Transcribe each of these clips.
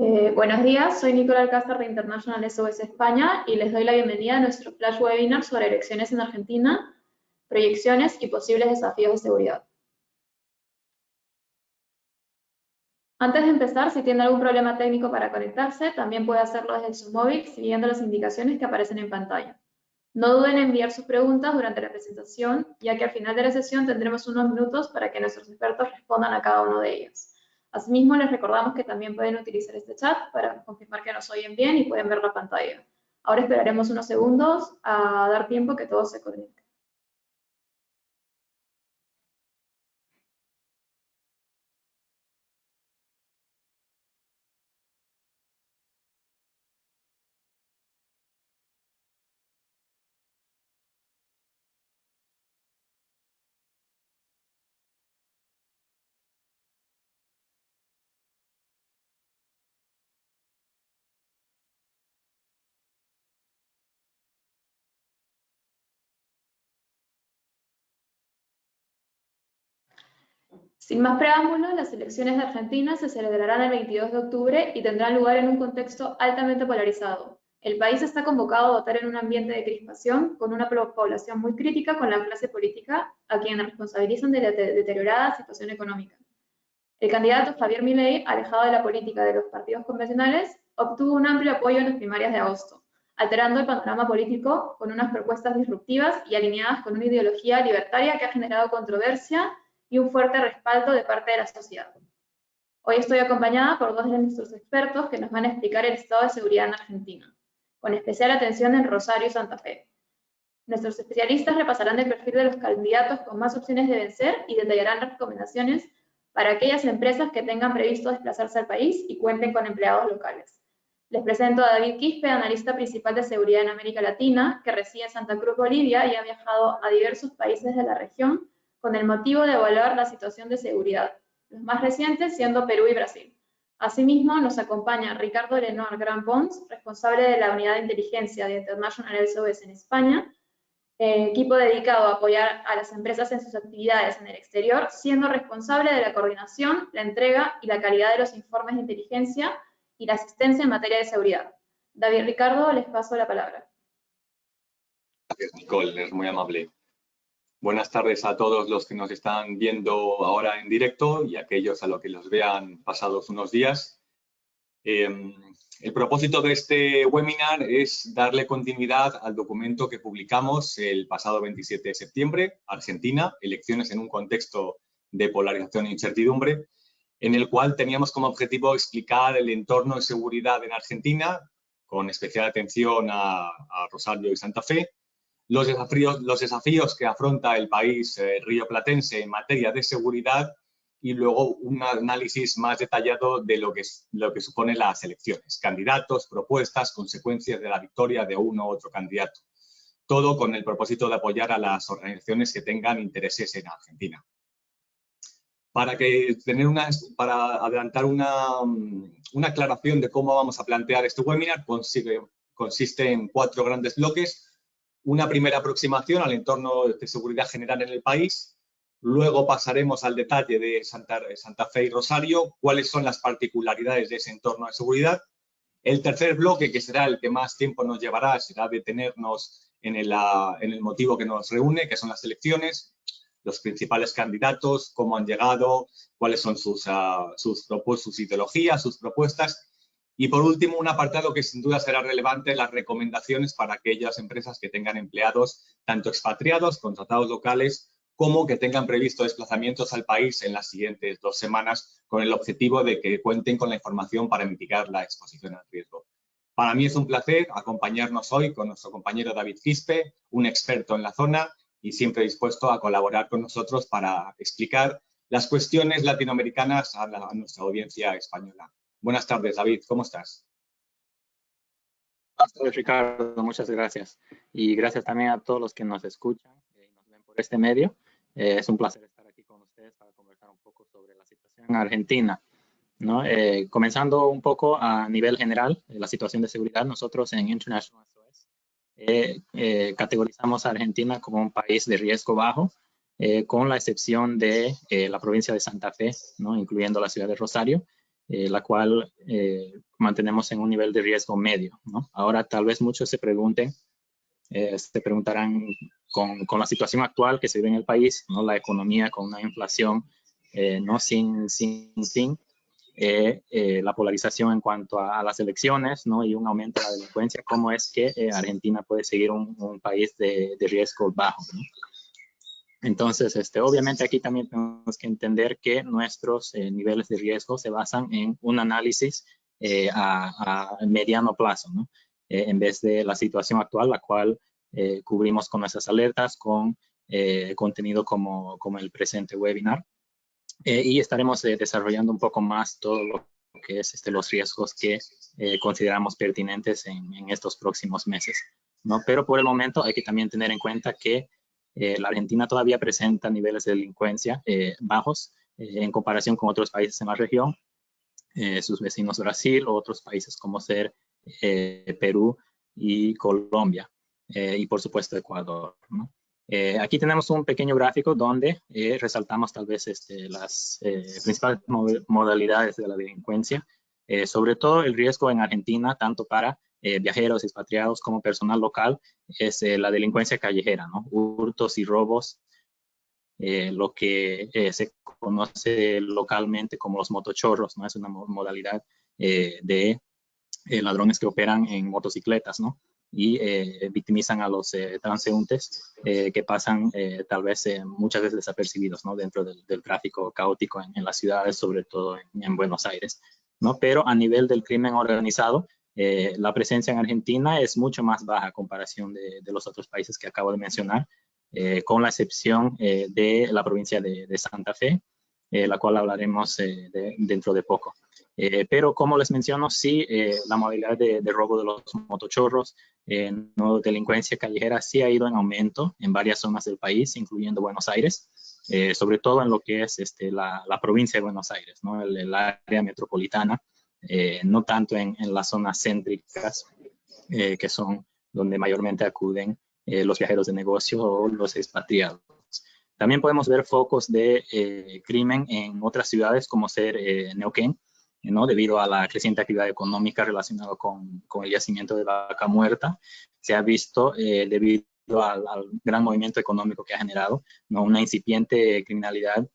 Buenos días, soy Nicola Alcázar de International SOS España y les doy la bienvenida a nuestro flash webinar sobre elecciones en Argentina, proyecciones y posibles desafíos de seguridad. Antes de empezar, si tiene algún problema técnico para conectarse, también puede hacerlo desde su móvil siguiendo las indicaciones que aparecen en pantalla. No duden en enviar sus preguntas durante la presentación, ya que al final de la sesión tendremos unos minutos para que nuestros expertos respondan a cada uno de ellos. Asimismo, les recordamos que también pueden utilizar este chat para confirmar que nos oyen bien y pueden ver la pantalla. Ahora esperaremos unos segundos a dar tiempo que todos se conecten. Sin más preámbulos, las elecciones de Argentina se celebrarán el 22 de octubre y tendrán lugar en un contexto altamente polarizado. El país está convocado a votar en un ambiente de crispación, con una población muy crítica con la clase política, a quien responsabilizan de la deteriorada situación económica. El candidato Javier Milei, alejado de la política de los partidos convencionales, obtuvo un amplio apoyo en las primarias de agosto, alterando el panorama político con unas propuestas disruptivas y alineadas con una ideología libertaria que ha generado controversia y un fuerte respaldo de parte de la sociedad. Hoy estoy acompañada por dos de nuestros expertos que nos van a explicar el estado de seguridad en Argentina, con especial atención en Rosario y Santa Fe. Nuestros especialistas repasarán el perfil de los candidatos con más opciones de vencer y detallarán las recomendaciones para aquellas empresas que tengan previsto desplazarse al país y cuenten con empleados locales. Les presento a David Quispe, analista principal de seguridad en América Latina, que reside en Santa Cruz, Bolivia, y ha viajado a diversos países de la región con el motivo de evaluar la situación de seguridad, los más recientes siendo Perú y Brasil. Asimismo, nos acompaña Ricardo Lenoir Gran Pons, responsable de la Unidad de Inteligencia de International SOS en España, equipo dedicado a apoyar a las empresas en sus actividades en el exterior, siendo responsable de la coordinación, la entrega y la calidad de los informes de inteligencia y la asistencia en materia de seguridad. David, Ricardo, les paso la palabra. Gracias, Nicole, es muy amable. Buenas tardes a todos los que nos están viendo ahora en directo y a aquellos a los que los vean pasados unos días. El propósito de este webinar es darle continuidad al documento que publicamos el pasado 27 de septiembre, Argentina, elecciones en un contexto de polarización e incertidumbre, en el cual teníamos como objetivo explicar el entorno de seguridad en Argentina, con especial atención a Rosario y Santa Fe, los desafíos que afronta el país rioplatense en materia de seguridad y luego un análisis más detallado de lo que suponen las elecciones, candidatos, propuestas, consecuencias de la victoria de uno u otro candidato. Todo con el propósito de apoyar a las organizaciones que tengan intereses en Argentina. Para adelantar una aclaración de cómo vamos a plantear este webinar, consiste en 4 grandes bloques. Una primera aproximación al entorno de seguridad general en el país, luego pasaremos al detalle de Santa Fe y Rosario, cuáles son las particularidades de ese entorno de seguridad. El tercer bloque, que será el que más tiempo nos llevará, será detenernos en el motivo que nos reúne, que son las elecciones, los principales candidatos, cómo han llegado, cuáles son sus ideologías, sus propuestas. Y por último, un apartado que sin duda será relevante, las recomendaciones para aquellas empresas que tengan empleados, tanto expatriados, contratados locales, como que tengan previsto desplazamientos al país en las siguientes 2 semanas, con el objetivo de que cuenten con la información para mitigar la exposición al riesgo. Para mí es un placer acompañarnos hoy con nuestro compañero David Quispe, un experto en la zona y siempre dispuesto a colaborar con nosotros para explicar las cuestiones latinoamericanas a nuestra audiencia española. Buenas tardes, David. ¿Cómo estás? Buenas tardes, Ricardo. Muchas gracias. Y gracias también a todos los que nos escuchan y nos ven por este medio. Es un placer estar aquí con ustedes para conversar un poco sobre la situación en Argentina, ¿no? Comenzando un poco a nivel general, la situación de seguridad, nosotros en International SOS categorizamos a Argentina como un país de riesgo bajo, con la excepción de la provincia de Santa Fe, ¿no? Incluyendo la ciudad de Rosario, la cual mantenemos en un nivel de riesgo medio, ¿no? Ahora, tal vez muchos se preguntarán con la situación actual que se vive en el país, ¿no? La economía con una inflación no sin fin, la polarización en cuanto a las elecciones, ¿no? Y un aumento de la delincuencia, ¿cómo es que Argentina puede seguir un país de riesgo bajo, ¿no? Entonces, obviamente aquí también tenemos que entender que nuestros niveles de riesgo se basan en un análisis a mediano plazo, ¿no? En vez de la situación actual, la cual cubrimos con nuestras alertas, con contenido como el presente webinar. Y estaremos desarrollando un poco más todo lo que es los riesgos que consideramos pertinentes en estos próximos meses, ¿no? Pero por el momento hay que también tener en cuenta que la Argentina todavía presenta niveles de delincuencia bajos en comparación con otros países en la región, sus vecinos Brasil o otros países como ser Perú y Colombia, y por supuesto Ecuador, ¿no? Aquí tenemos un pequeño gráfico donde resaltamos tal vez las principales modalidades de la delincuencia, sobre todo el riesgo en Argentina, tanto para viajeros, expatriados como personal local, es la delincuencia callejera, ¿no? Hurtos y robos, lo que se conoce localmente como los motochorros, ¿no? Es una modalidad de ladrones que operan en motocicletas, ¿no? Y victimizan a los transeúntes que pasan tal vez muchas veces desapercibidos, ¿no? Dentro del tráfico caótico en las ciudades, sobre todo en Buenos Aires, ¿no? Pero a nivel del crimen organizado, la presencia en Argentina es mucho más baja a comparación de los otros países que acabo de mencionar, con la excepción de la provincia de Santa Fe, la cual hablaremos dentro de poco. Pero como les menciono, sí, la modalidad de robo de los motochorros, no delincuencia callejera, sí ha ido en aumento en varias zonas del país, incluyendo Buenos Aires, sobre todo en lo que es la provincia de Buenos Aires, ¿no? El área metropolitana, no tanto en las zonas céntricas, que son donde mayormente acuden los viajeros de negocio o los expatriados. También podemos ver focos de crimen en otras ciudades como ser Neuquén, ¿no? Debido a la creciente actividad económica relacionada con el yacimiento de Vaca Muerta. Se ha visto, debido al gran movimiento económico que ha generado, ¿no? Una incipiente criminalidad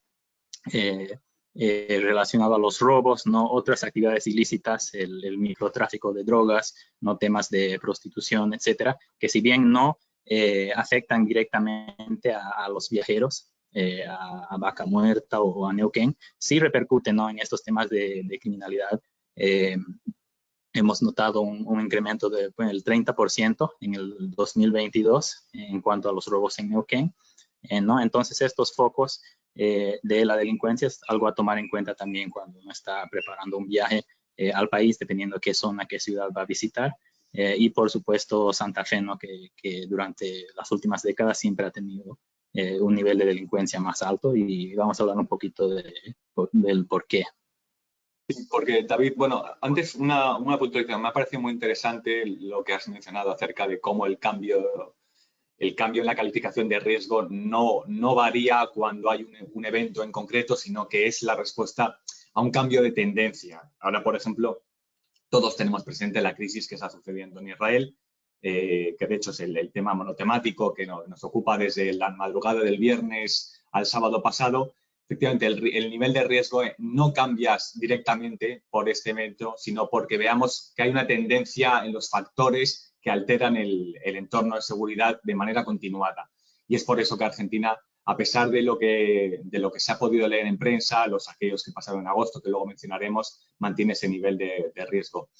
relacionado a los robos, ¿no? Otras actividades ilícitas, el microtráfico de drogas, ¿no? Temas de prostitución, etcétera, que si bien no afectan directamente a los viajeros, a Vaca Muerta o a Neuquén, sí repercuten, ¿no? En estos temas de criminalidad. Hemos notado un incremento del 30% en el 2022 en cuanto a los robos en Neuquén, ¿no? Entonces estos focos de la delincuencia es algo a tomar en cuenta también cuando uno está preparando un viaje al país, dependiendo qué zona, qué ciudad va a visitar. Y por supuesto Santa Fe, ¿no? que durante las últimas décadas siempre ha tenido un nivel de delincuencia más alto, y vamos a hablar un poquito del por qué. Sí, porque David, bueno, antes una puntualización, me ha parecido muy interesante lo que has mencionado acerca de cómo el cambio en la calificación de riesgo no varía cuando hay un evento en concreto, sino que es la respuesta a un cambio de tendencia. Ahora, por ejemplo, todos tenemos presente la crisis que está sucediendo en Israel, que de hecho es el tema monotemático que nos ocupa desde la madrugada del viernes al sábado pasado. Efectivamente, el nivel de riesgo no cambia directamente por este evento, sino porque veamos que hay una tendencia en los factores que alteran el entorno de seguridad de manera continuada. Y es por eso que Argentina, a pesar de lo que se ha podido leer en prensa, los saqueos que pasaron en agosto, que luego mencionaremos, mantiene ese nivel de riesgo.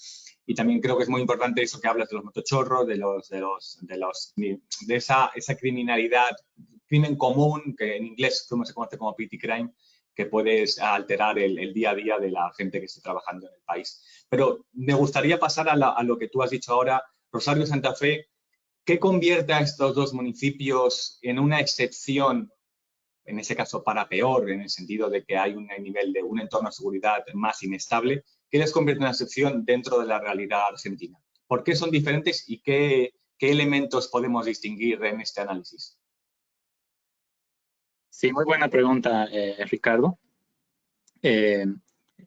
Y también creo que es muy importante eso que hablas de los motochorros, de esa criminalidad, crimen común, que en inglés se conoce como petty crime, que puede alterar el día a día de la gente que esté trabajando en el país. Pero me gustaría pasar a lo que tú has dicho ahora, Rosario y Santa Fe. ¿Qué convierte a estos dos municipios en una excepción, en ese caso para peor, en el sentido de que hay un nivel de un entorno de seguridad más inestable? ¿Qué les convierte en una excepción dentro de la realidad argentina? ¿Por qué son diferentes y qué elementos podemos distinguir en este análisis? Sí, muy buena pregunta, Ricardo.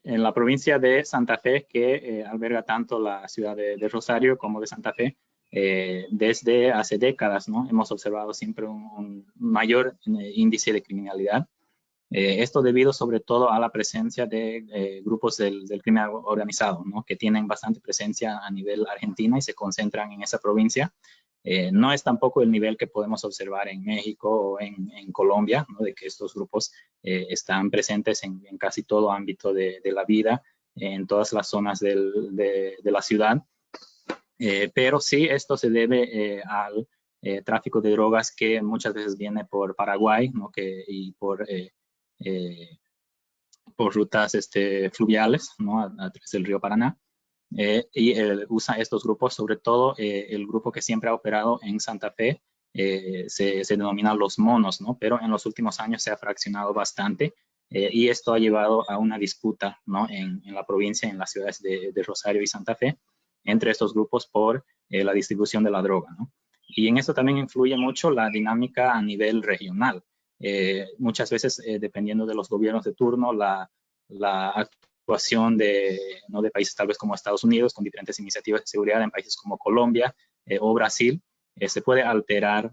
En la provincia de Santa Fe, que alberga tanto la ciudad de Rosario como de Santa Fe, desde hace décadas, ¿no? Hemos observado siempre un mayor índice de criminalidad. Esto debido sobre todo a la presencia de grupos del crimen organizado, ¿no? Que tienen bastante presencia a nivel Argentina y se concentran en esa provincia. No es tampoco el nivel que podemos observar en México o en Colombia, ¿no? De que estos grupos están presentes en casi todo ámbito de la vida, en todas las zonas de la ciudad. Pero sí, esto se debe al tráfico de drogas que muchas veces viene por Paraguay, ¿no? Y por rutas fluviales, ¿no? A través del río Paraná. Y usa estos grupos, sobre todo el grupo que siempre ha operado en Santa Fe, se denomina los monos, ¿no? Pero en los últimos años se ha fraccionado bastante y esto ha llevado a una disputa, ¿no? En la provincia, en las ciudades de Rosario y Santa Fe, entre estos grupos por la distribución de la droga, ¿no? Y en esto también influye mucho la dinámica a nivel regional. Muchas veces, dependiendo de los gobiernos de turno, la actuación ¿no? de países tal vez como Estados Unidos, con diferentes iniciativas de seguridad en países como Colombia o Brasil, se puede alterar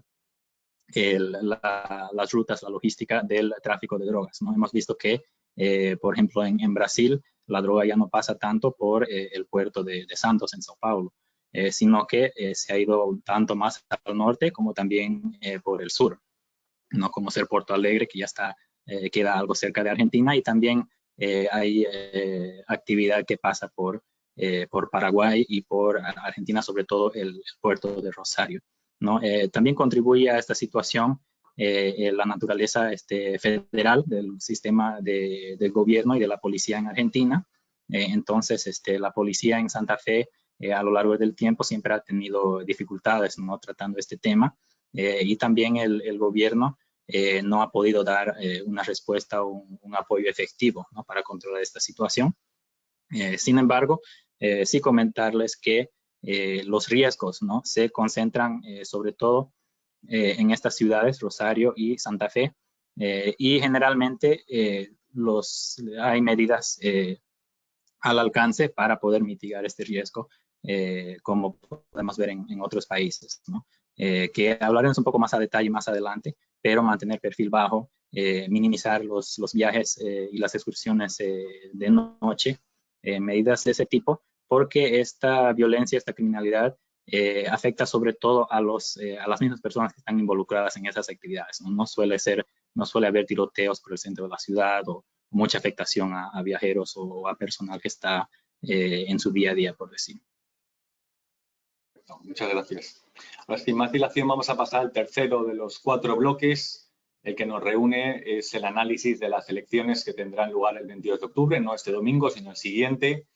las rutas, la logística del tráfico de drogas, ¿no? Hemos visto que, por ejemplo, en Brasil, la droga ya no pasa tanto por el puerto de Santos en Sao Paulo, sino que se ha ido tanto más al norte como también por el sur, ¿no? Como ser Porto Alegre, que ya está, queda algo cerca de Argentina, y también hay actividad que pasa por Paraguay y por Argentina, sobre todo el puerto de Rosario, ¿no? También contribuye a esta situación la naturaleza federal del sistema del gobierno y de la policía en Argentina. Entonces, la policía en Santa Fe a lo largo del tiempo siempre ha tenido dificultades, ¿no? Tratando este tema. Y también el gobierno no ha podido dar una respuesta o un apoyo efectivo, ¿no? Para controlar esta situación. Sin embargo, sí comentarles que los riesgos, ¿no? Se concentran sobre todo en estas ciudades, Rosario y Santa Fe, y generalmente hay medidas al alcance para poder mitigar este riesgo, como podemos ver en otros países, ¿no? Que hablaremos un poco más a detalle más adelante, pero mantener perfil bajo, minimizar los viajes y las excursiones de noche, medidas de ese tipo, porque esta violencia, esta criminalidad afecta sobre todo a las mismas personas que están involucradas en esas actividades, ¿no? No suele haber tiroteos por el centro de la ciudad o mucha afectación a viajeros o a personal que está en su día a día, por decir. Muchas gracias. Ahora, sin más dilación, vamos a pasar al tercero de los 4 bloques. El que nos reúne es el análisis de las elecciones que tendrán lugar el 22 de octubre, no este domingo, sino el siguiente.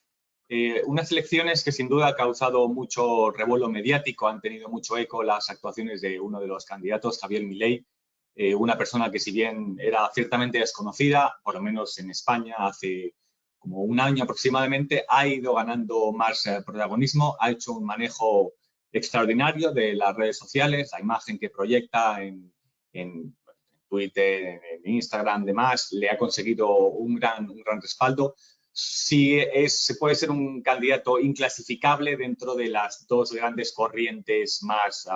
Unas elecciones que sin duda han causado mucho revuelo mediático, han tenido mucho eco las actuaciones de uno de los candidatos, Javier Milei, una persona que si bien era ciertamente desconocida, por lo menos en España hace como un año aproximadamente, ha ido ganando más protagonismo, ha hecho un manejo extraordinario de las redes sociales, la imagen que proyecta en Twitter, en Instagram, demás, le ha conseguido un gran respaldo. Sí puede ser un candidato inclasificable dentro de las 2 grandes corrientes más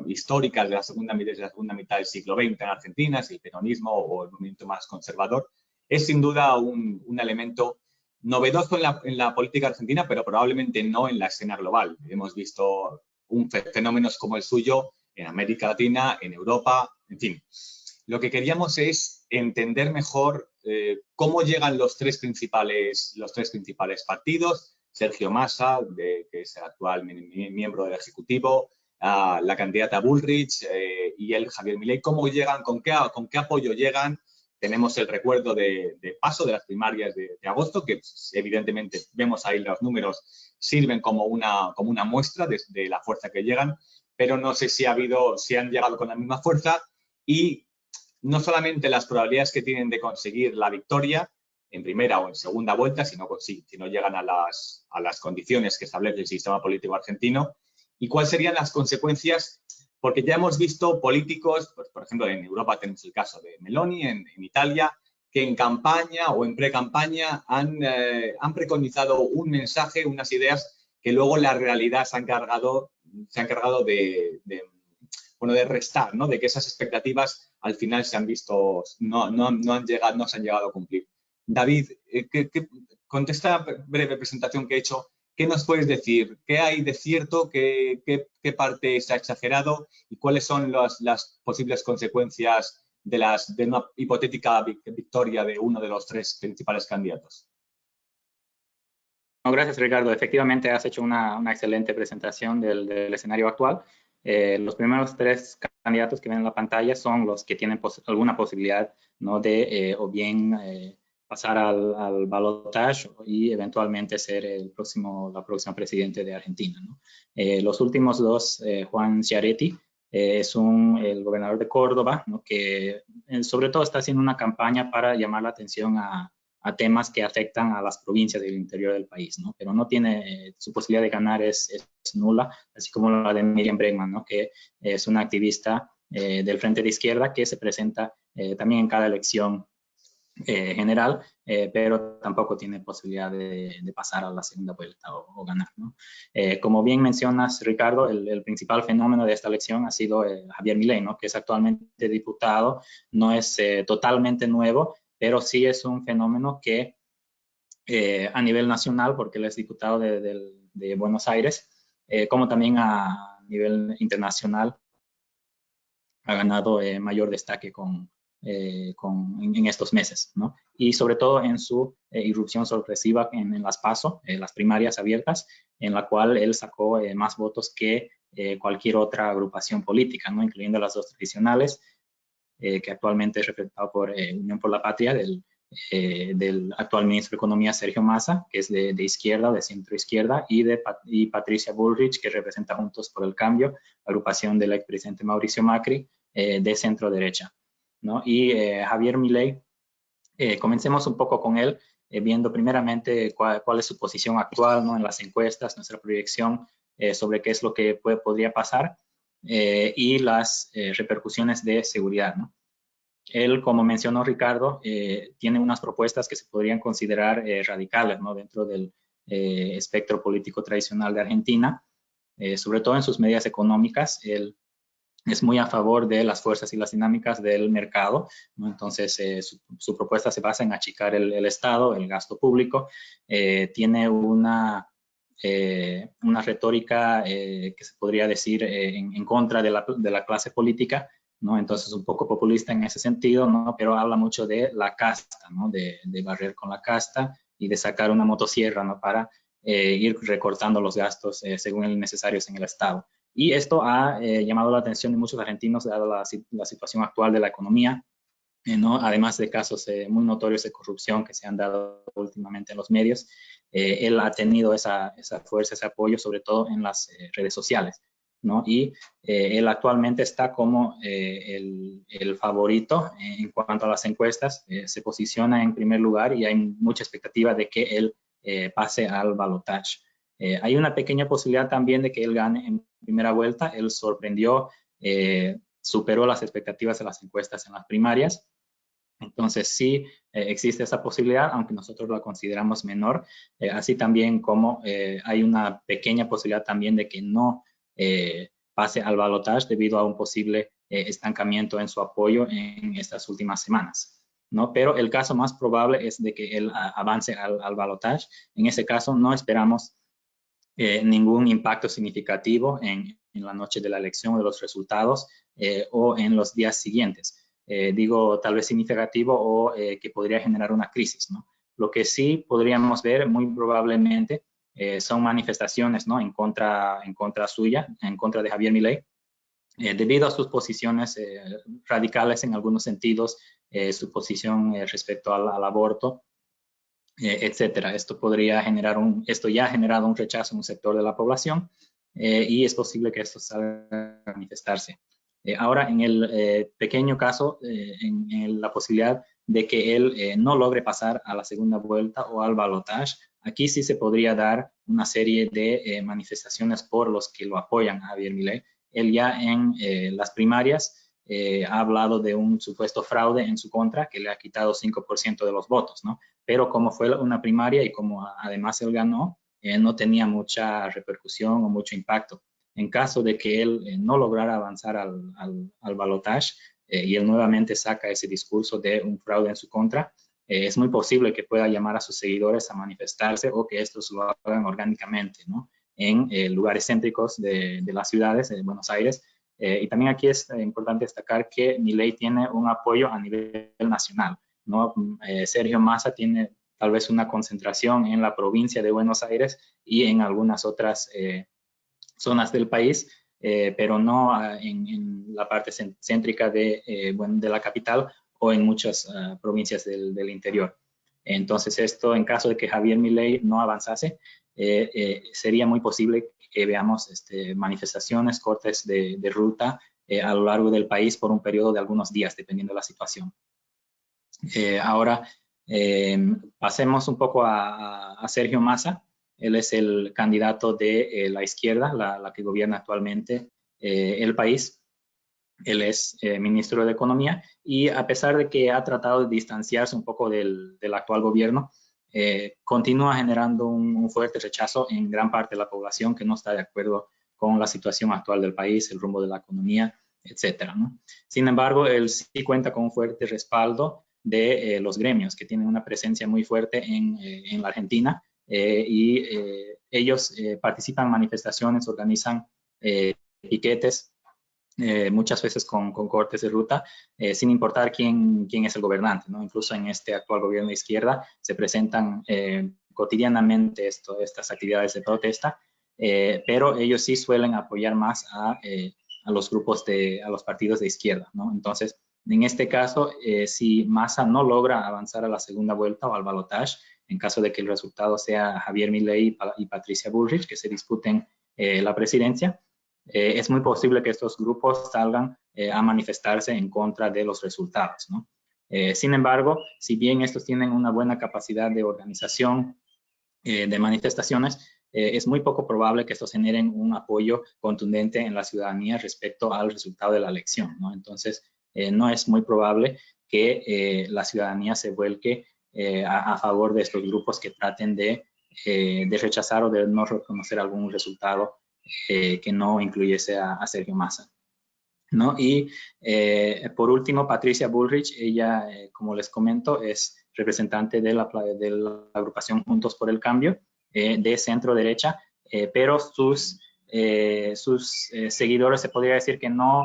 históricas de la segunda mitad del siglo XX en Argentina, el peronismo o el movimiento más conservador. Es sin duda un elemento novedoso en la política argentina, pero probablemente no en la escena global. Hemos visto fenómenos como el suyo en América Latina, en Europa, en fin. Lo que queríamos es entender mejor cómo llegan los tres principales partidos, Sergio Massa, que es el actual miembro del Ejecutivo, la candidata Bullrich y el Javier Milei, cómo llegan, con qué apoyo llegan. Tenemos el recuerdo de paso de las primarias de agosto, que evidentemente vemos ahí los números, sirven como una muestra de la fuerza que llegan, pero no sé si han llegado con la misma fuerza y no solamente las probabilidades que tienen de conseguir la victoria en primera o en segunda vuelta, si no llegan a las condiciones que establece el sistema político argentino, y cuáles serían las consecuencias, porque ya hemos visto políticos, pues, por ejemplo, en Europa tenemos el caso de Meloni, en Italia, que en campaña o en pre-campaña han preconizado un mensaje, unas ideas que luego la realidad se ha encargado de restar, ¿no? De que esas expectativas al final se han visto, no se han llegado a cumplir. David, con esta breve presentación que he hecho, ¿qué nos puedes decir? ¿Qué hay de cierto? ¿Qué parte se ha exagerado? ¿Y cuáles son las posibles consecuencias de una hipotética victoria de uno de los tres principales candidatos? No, gracias, Ricardo. Efectivamente, has hecho una excelente presentación del escenario actual. Los primeros tres candidatos que ven en la pantalla son los que tienen alguna posibilidad, ¿no?, de o bien pasar al balotaje y eventualmente ser la próxima presidente de Argentina, ¿no? Los últimos dos, Juan Schiaretti, es el gobernador de Córdoba, ¿no?, que sobre todo está haciendo una campaña para llamar la atención a temas que afectan a las provincias del interior del país, ¿no? Pero no tiene, su posibilidad de ganar es nula, así como la de Miriam Bregman, ¿no?, que es una activista del Frente de Izquierda que se presenta también en cada elección general, pero tampoco tiene posibilidad de pasar a la segunda vuelta o ganar, ¿no? Como bien mencionas, Ricardo, el principal fenómeno de esta elección ha sido Javier Milei, ¿no?, que es actualmente diputado, no es totalmente nuevo, pero sí es un fenómeno que a nivel nacional, porque él es diputado de Buenos Aires, como también a nivel internacional, ha ganado mayor destaque en estos meses, ¿no? Y sobre todo en su irrupción sorpresiva en las PASO, las primarias abiertas, en la cual él sacó más votos que cualquier otra agrupación política, ¿no?, incluyendo las dos tradicionales, que actualmente es representado por Unión por la Patria, del actual ministro de Economía Sergio Massa, que es de izquierda o de centro izquierda, y Patricia Bullrich, que representa Juntos por el Cambio, agrupación del expresidente Mauricio Macri, de centro derecha, ¿no? Y Javier Milei, comencemos un poco con él, viendo primeramente cuál es su posición actual, ¿no?, en las encuestas, nuestra proyección sobre qué es lo que podría pasar, y las repercusiones de seguridad, ¿no? Él, como mencionó Ricardo, tiene unas propuestas que se podrían considerar radicales, ¿no?, dentro del espectro político tradicional de Argentina, sobre todo en sus medidas económicas. Él es muy a favor de las fuerzas y las dinámicas del mercado, ¿no? Entonces, su propuesta se basa en achicar el Estado, el gasto público. Tiene una retórica que se podría decir en contra de la clase política, ¿no? Entonces, un poco populista en ese sentido, ¿no?, pero habla mucho de la casta, ¿no?, de barrer con la casta y de sacar una motosierra, ¿no?, para ir recortando los gastos según el necesarios en el Estado. Y esto ha llamado la atención de muchos argentinos, dada la situación actual de la economía, ¿no?, además de casos muy notorios de corrupción que se han dado últimamente en los medios. Él ha tenido esa fuerza, ese apoyo, sobre todo en las redes sociales, ¿no? Y él actualmente está como el favorito en cuanto a las encuestas, se posiciona en primer lugar y hay mucha expectativa de que él pase al balotaje. Hay una pequeña posibilidad también de que él gane en primera vuelta. Él sorprendió, superó las expectativas de las encuestas en las primarias. Entonces sí existe esa posibilidad, aunque nosotros la consideramos menor, así también como hay una pequeña posibilidad también de que no pase al balotaje debido a un posible estancamiento en su apoyo en estas últimas semanas, ¿no? Pero el caso más probable es de que él avance al balotaje. En ese caso no esperamos ningún impacto significativo en la noche de la elección o de los resultados o en los días siguientes. Digo tal vez significativo o que podría generar una crisis, ¿no? Lo que sí podríamos ver muy probablemente son manifestaciones, ¿no?, en contra suya, en contra de Javier Milei, debido a sus posiciones radicales en algunos sentidos, su posición respecto al aborto, etcétera. Esto ya ha generado un rechazo en un sector de la población y es posible que esto salga a manifestarse. Ahora, en el pequeño caso, en la posibilidad de que él no logre pasar a la segunda vuelta o al balotaje, aquí sí se podría dar una serie de manifestaciones por los que lo apoyan a Javier Milei. Él ya en las primarias ha hablado de un supuesto fraude en su contra que le ha quitado 5% de los votos, ¿no? Pero como fue una primaria y como además él ganó, no tenía mucha repercusión o mucho impacto. En caso de que él no lograra avanzar al balotaje y él nuevamente saca ese discurso de un fraude en su contra, es muy posible que pueda llamar a sus seguidores a manifestarse o que estos lo hagan orgánicamente, ¿no? En lugares céntricos de las ciudades de Buenos Aires. Y también aquí es importante destacar que Milei tiene un apoyo a nivel nacional, ¿no? Sergio Massa tiene tal vez una concentración en la provincia de Buenos Aires y en algunas otras zonas del país, pero no en la parte céntrica de la capital o en muchas provincias del interior. Entonces esto, en caso de que Javier Milei no avanzase, sería muy posible que veamos manifestaciones, cortes de ruta a lo largo del país por un periodo de algunos días, dependiendo de la situación. Ahora, pasemos un poco a Sergio Massa. Él es el candidato de la izquierda, la que gobierna actualmente el país. Él es ministro de Economía y a pesar de que ha tratado de distanciarse un poco del actual gobierno, continúa generando un fuerte rechazo en gran parte de la población que no está de acuerdo con la situación actual del país, el rumbo de la economía, etcétera, ¿no? Sin embargo, él sí cuenta con un fuerte respaldo de los gremios que tienen una presencia muy fuerte en la Argentina y ellos participan en manifestaciones, organizan piquetes, muchas veces con cortes de ruta, sin importar quién es el gobernante, ¿no? Incluso en este actual gobierno de izquierda se presentan cotidianamente estas actividades de protesta, pero ellos sí suelen apoyar más a los grupos a los partidos de izquierda, ¿no? Entonces, en este caso, si Massa no logra avanzar a la segunda vuelta o al balotaje, en caso de que el resultado sea Javier Milei y Patricia Bullrich, que se disputen la presidencia, es muy posible que estos grupos salgan a manifestarse en contra de los resultados, ¿no? Sin embargo, si bien estos tienen una buena capacidad de organización de manifestaciones, es muy poco probable que estos generen un apoyo contundente en la ciudadanía respecto al resultado de la elección, ¿no? Entonces, no es muy probable que la ciudadanía se vuelque a favor de estos grupos que traten de rechazar o de no reconocer algún resultado que no incluyese a Sergio Massa, ¿no? Y por último, Patricia Bullrich, ella, como les comento, es representante de la agrupación Juntos por el Cambio, de centro derecha, pero sus seguidores se podría decir que no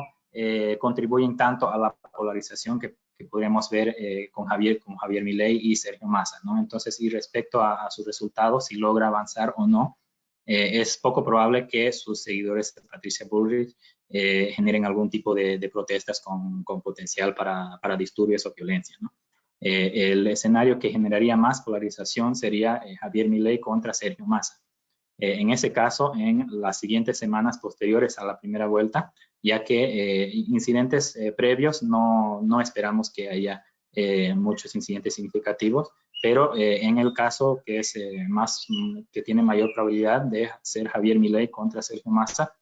contribuyen tanto a la polarización que podríamos ver con Javier Milei y Sergio Massa, ¿no? Entonces, y respecto a sus resultados, si logra avanzar o no, es poco probable que sus seguidores de Patricia Bullrich generen algún tipo de protestas con potencial para disturbios o violencia, ¿no? El escenario que generaría más polarización sería Javier Milei contra Sergio Massa. En ese caso, en las siguientes semanas posteriores a la primera vuelta, ya que incidentes previos no esperamos que haya muchos incidentes significativos, pero en el caso que es que tiene mayor probabilidad de ser Javier Milei contra Sergio Massa,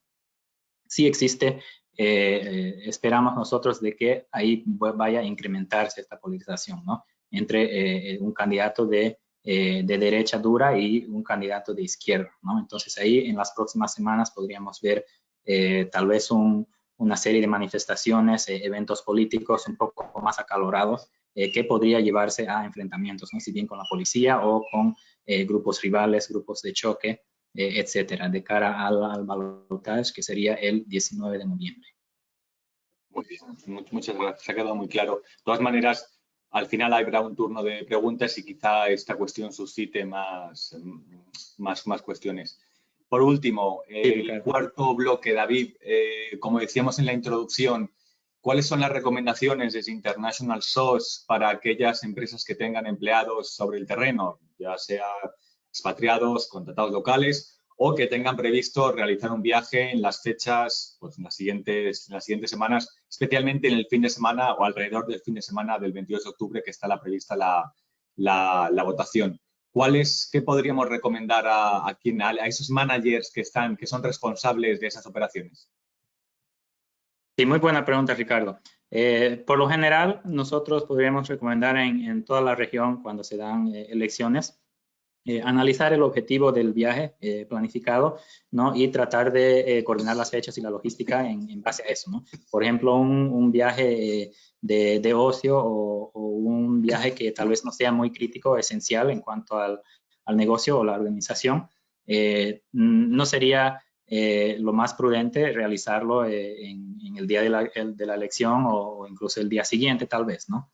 sí existe, esperamos nosotros de que ahí vaya a incrementarse esta polarización, ¿no? Entre un candidato de derecha dura y un candidato de izquierda, ¿no? Entonces ahí en las próximas semanas podríamos ver tal vez una serie de manifestaciones, eventos políticos un poco más acalorados que podría llevarse a enfrentamientos, ¿no? Si bien con la policía o con grupos rivales, grupos de choque, etcétera, de cara al balotaje que sería el 19 de noviembre. Muy bien, muchas gracias, ha quedado muy claro. De todas maneras, al final habrá un turno de preguntas y quizá esta cuestión suscite más cuestiones. Por último, el cuarto bloque, David, como decíamos en la introducción, ¿cuáles son las recomendaciones desde International SOS para aquellas empresas que tengan empleados sobre el terreno, ya sea expatriados, contratados locales, o que tengan previsto realizar un viaje en las fechas, pues en las siguientes semanas, especialmente en el fin de semana o alrededor del fin de semana del 22 de octubre que está prevista la votación? ¿Qué podríamos recomendar a esos managers que son responsables de esas operaciones? Sí, muy buena pregunta, Ricardo. Por lo general, nosotros podríamos recomendar en toda la región, cuando se dan elecciones, analizar el objetivo del viaje planificado, ¿no? Y tratar de coordinar las fechas y la logística en base a eso, ¿no? Por ejemplo, un viaje de ocio o un viaje que tal vez no sea muy crítico o esencial en cuanto al negocio o la organización, no sería lo más prudente realizarlo en el día de la elección o incluso el día siguiente, tal vez, ¿no?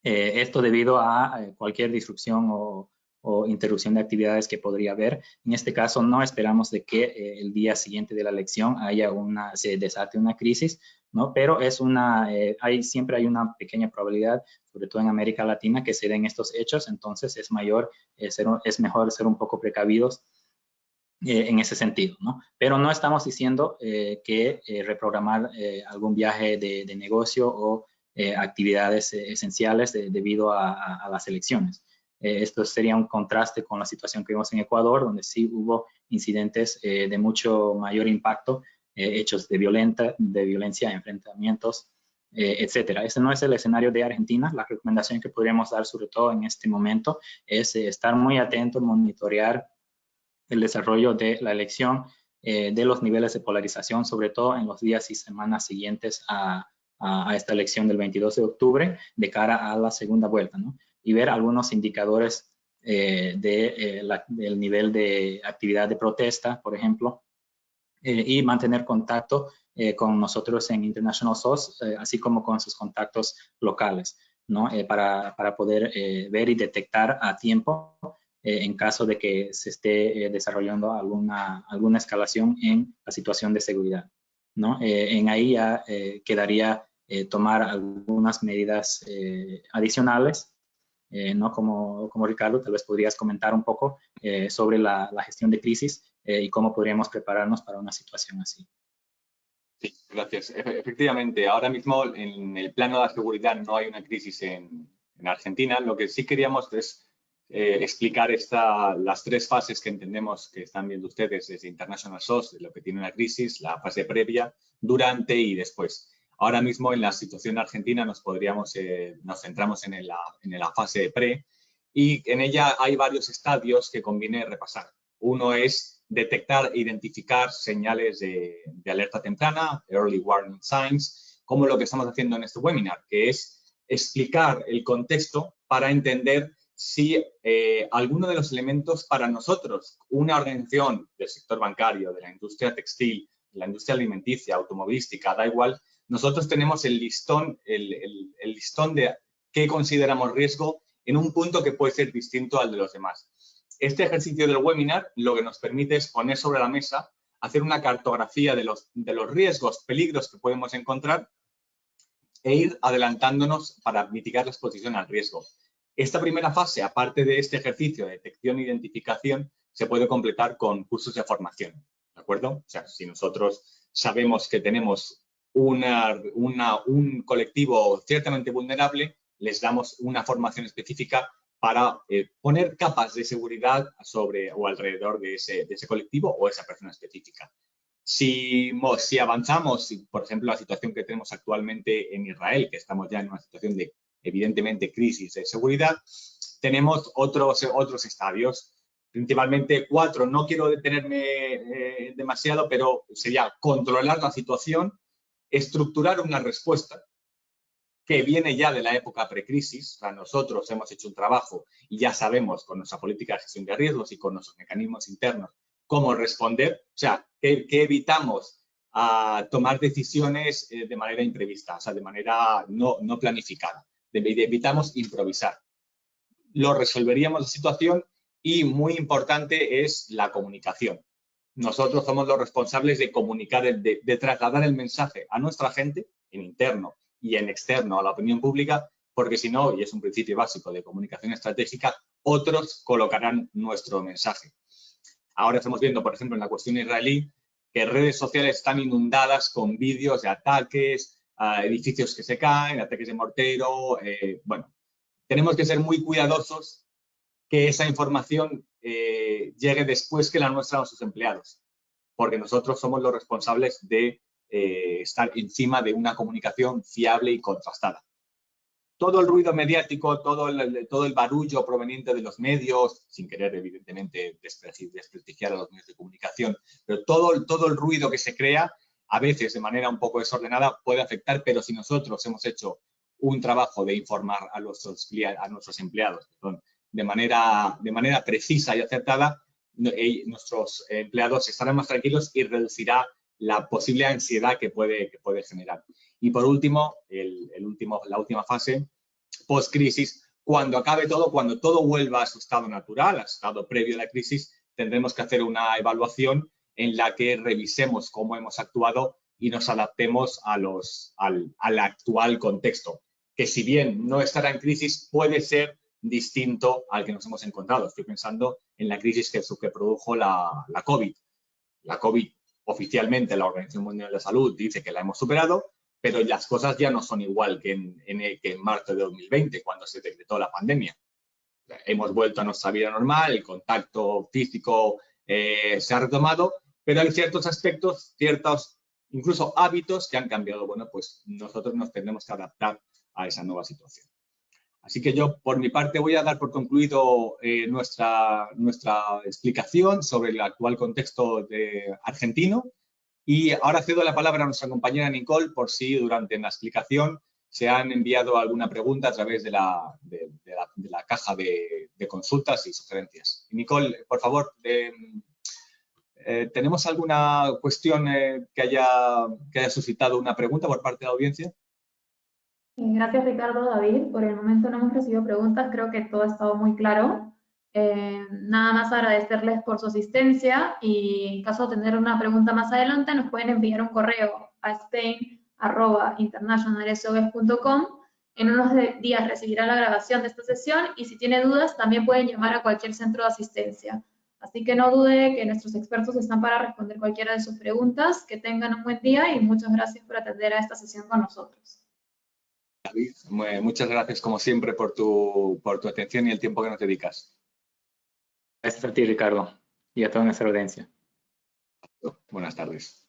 Esto debido a cualquier disrupción o interrupción de actividades que podría haber. En este caso, no esperamos de que el día siguiente de la elección se desate una crisis, ¿no? Pero siempre hay una pequeña probabilidad, sobre todo en América Latina, que se den estos hechos. Entonces, es mejor ser un poco precavidos en ese sentido, ¿no? Pero no estamos diciendo que reprogramar algún viaje de negocio o actividades esenciales debido a las elecciones. Esto sería un contraste con la situación que vimos en Ecuador, donde sí hubo incidentes de mucho mayor impacto, hechos de violencia, enfrentamientos, etcétera. Ese no es el escenario de Argentina. La recomendación que podríamos dar, sobre todo en este momento, es estar muy atento, monitorear el desarrollo de la elección, de los niveles de polarización, sobre todo en los días y semanas siguientes a esta elección del 22 de octubre, de cara a la segunda vuelta, ¿no? Y ver algunos indicadores del nivel de actividad de protesta, por ejemplo, y mantener contacto con nosotros en International SOS, así como con sus contactos locales, ¿no? Para poder ver y detectar a tiempo en caso de que se esté desarrollando alguna escalación en la situación de seguridad, ¿no? En ahí ya quedaría tomar algunas medidas adicionales, ¿no? Como Ricardo, tal vez podrías comentar un poco sobre la gestión de crisis y cómo podríamos prepararnos para una situación así. Sí, gracias. Efectivamente, ahora mismo en el plano de la seguridad no hay una crisis en Argentina. Lo que sí queríamos es explicar las tres fases que entendemos que están viendo ustedes desde International SOS, lo que tiene una crisis, la fase previa, durante y después. Ahora mismo en la situación argentina nos centramos en la fase pre y en ella hay varios estadios que conviene repasar. Uno es detectar e identificar señales de alerta temprana, early warning signs, como lo que estamos haciendo en este webinar, que es explicar el contexto para entender si alguno de los elementos para nosotros, una organización del sector bancario, de la industria textil, de la industria alimenticia, automovilística, da igual, nosotros tenemos el listón de qué consideramos riesgo en un punto que puede ser distinto al de los demás. Este ejercicio del webinar lo que nos permite es poner sobre la mesa, hacer una cartografía de los riesgos, peligros que podemos encontrar e ir adelantándonos para mitigar la exposición al riesgo. Esta primera fase, aparte de este ejercicio de detección e identificación, se puede completar con cursos de formación, ¿de acuerdo? O sea, si nosotros sabemos que tenemos un colectivo ciertamente vulnerable, les damos una formación específica para poner capas de seguridad sobre o alrededor de ese colectivo o esa persona específica. Si avanzamos, por ejemplo, la situación que tenemos actualmente en Israel, que estamos ya en una situación de, evidentemente, crisis de seguridad, tenemos otros estadios, principalmente 4. No quiero detenerme demasiado, pero sería controlar la situación, estructurar una respuesta que viene ya de la época precrisis. O sea, nosotros hemos hecho un trabajo y ya sabemos con nuestra política de gestión de riesgos y con nuestros mecanismos internos cómo responder. O sea, que evitamos tomar decisiones de manera imprevista, o sea, de manera no planificada. Evitamos improvisar. Lo resolveríamos la situación y muy importante es la comunicación. Nosotros somos los responsables de comunicar, de trasladar el mensaje a nuestra gente en interno y en externo a la opinión pública, porque si no, y es un principio básico de comunicación estratégica, otros colocarán nuestro mensaje. Ahora estamos viendo, por ejemplo, en la cuestión israelí, que redes sociales están inundadas con vídeos de ataques, edificios que se caen, ataques de mortero. Bueno, tenemos que ser muy cuidadosos que esa información llegue después que la muestran a sus empleados, porque nosotros somos los responsables de estar encima de una comunicación fiable y contrastada. Todo el ruido mediático, todo el barullo proveniente de los medios, sin querer evidentemente desprestigiar a los medios de comunicación, pero todo el ruido que se crea, a veces de manera un poco desordenada, puede afectar, pero si nosotros hemos hecho un trabajo de informar a nuestros empleados de manera precisa y acertada, nuestros empleados estarán más tranquilos y reducirá la posible ansiedad que puede generar. Y por último, la última fase, post-crisis, cuando acabe todo, cuando todo vuelva a su estado natural, a su estado previo a la crisis, tendremos que hacer una evaluación en la que revisemos cómo hemos actuado y nos adaptemos al actual contexto, que si bien no estará en crisis, puede ser distinto al que nos hemos encontrado. Estoy pensando en la crisis que produjo la COVID. La COVID, oficialmente, la Organización Mundial de la Salud dice que la hemos superado, pero las cosas ya no son igual que en marzo de 2020, cuando se decretó la pandemia. Hemos vuelto a nuestra vida normal, el contacto físico se ha retomado, pero hay ciertos aspectos, ciertos incluso hábitos que han cambiado. Bueno, pues nosotros nos tendremos que adaptar a esa nueva situación. Así que yo, por mi parte, voy a dar por concluido nuestra explicación sobre el actual contexto argentino. Y ahora cedo la palabra a nuestra compañera Nicole por si durante la explicación se han enviado alguna pregunta a través de la caja de consultas y sugerencias. Nicole, por favor, ¿tenemos alguna cuestión que haya suscitado una pregunta por parte de la audiencia? Gracias, Ricardo. David, por el momento no hemos recibido preguntas, creo que todo ha estado muy claro. Nada más agradecerles por su asistencia y en caso de tener una pregunta más adelante nos pueden enviar un correo a spain@internationalsogs.com. En unos días recibirán la grabación de esta sesión y si tiene dudas también pueden llamar a cualquier centro de asistencia. Así que no dude que nuestros expertos están para responder cualquiera de sus preguntas. Que tengan un buen día y muchas gracias por atender a esta sesión con nosotros. David, muchas gracias como siempre por tu atención y el tiempo que nos dedicas. Gracias a ti, Ricardo, y a toda nuestra audiencia. Buenas tardes.